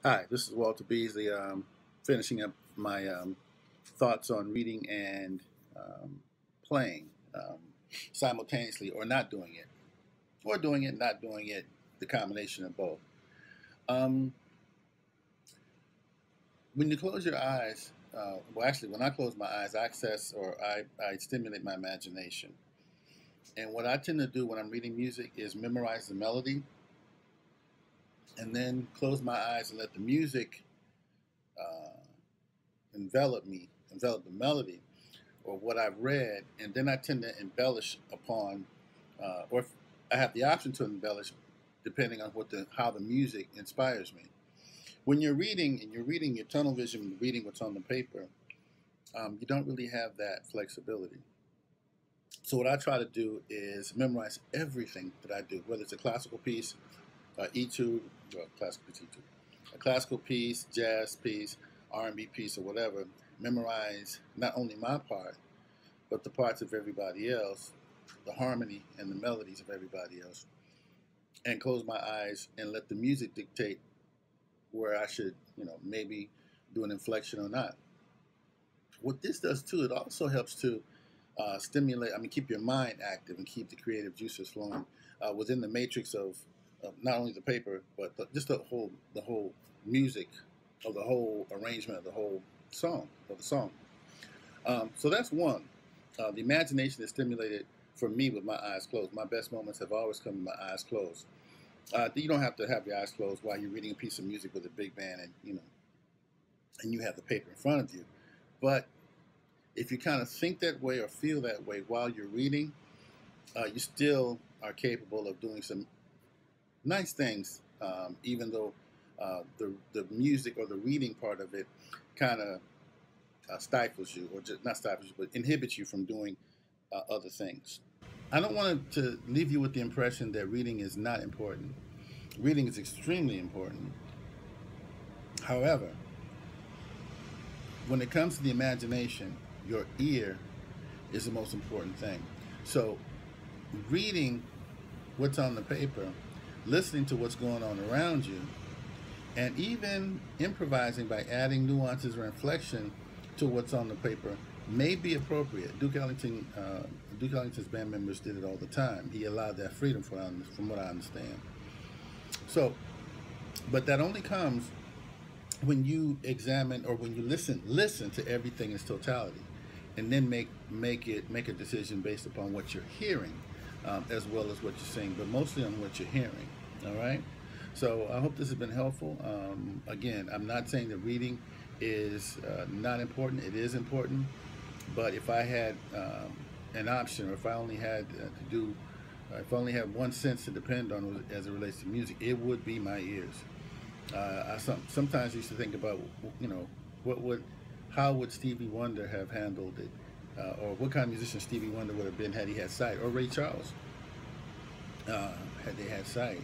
Hi, this is Walter Beasley. Finishing up my thoughts on reading and playing simultaneously, or not doing it, or doing it, not doing it, the combination of both. Um, when you close your eyes, well, actually, when I close my eyes, I access or I stimulate my imagination. And what I tend to do when I'm reading music is memorize the melody and then close my eyes and let the music uh, envelop the melody or what I've read, and then I tend to embellish upon, or if I have the option to embellish, depending on how the music inspires me. When you're reading and you're reading your tunnel vision, reading what's on the paper, you don't really have that flexibility. So what I try to do is memorize everything that I do, whether it's a classical piece, etude, well, classical piece, etude, a classical piece, jazz piece, R&B piece, or whatever. Memorize not only my part, but the parts of everybody else, the harmony and the melodies of everybody else, and close my eyes and let the music dictate where I should, maybe do an inflection or not. What this does too, it also helps to keep your mind active and keep the creative juices flowing within the matrix of not only the paper, but just the whole music of the whole arrangement of the whole song. So that's one. The imagination is stimulated for me with my eyes closed. My best moments have always come with my eyes closed. You don't have to have your eyes closed while you're reading a piece of music with a big band, and you have the paper in front of you. But if you kind of think that way or feel that way while you're reading, you still are capable of doing some nice things, even though the music or the reading part of it kind of stifles you, or just not stifles you, but inhibits you from doing other things. I don't want to leave you with the impression that reading is not important. Reading is extremely important. However, when it comes to the imagination, your ear is the most important thing. So, reading what's on the paper, listening to what's going on around you, and even improvising by adding nuances or inflection to what's on the paper may be appropriate. Duke Ellington's band members did it all the time. He allowed that freedom, from what I understand. So, but that only comes when you examine or when you listen to everything in its totality, and then make a decision based upon what you're hearing, as well as what you're saying, but mostly on what you're hearing. All right. So I hope this has been helpful. Again, I'm not saying that reading is not important. It is important. But if I had an option, or if I only had if I only had one sense to depend on as it relates to music, it would be my ears. Sometimes used to think about, what would, how would Stevie Wonder have handled it, or what kind of musician Stevie Wonder would have been had he had sight, or Ray Charles had they had sight,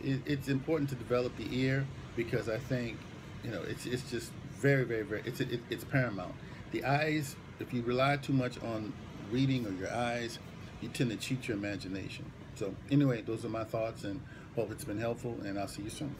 it's important to develop the ear, because I think it's just very it's paramount. The eyes, if you rely too much on reading or your eyes, you tend to cheat your imagination. So anyway, those are my thoughts, and hope it's been helpful, and I'll see you soon.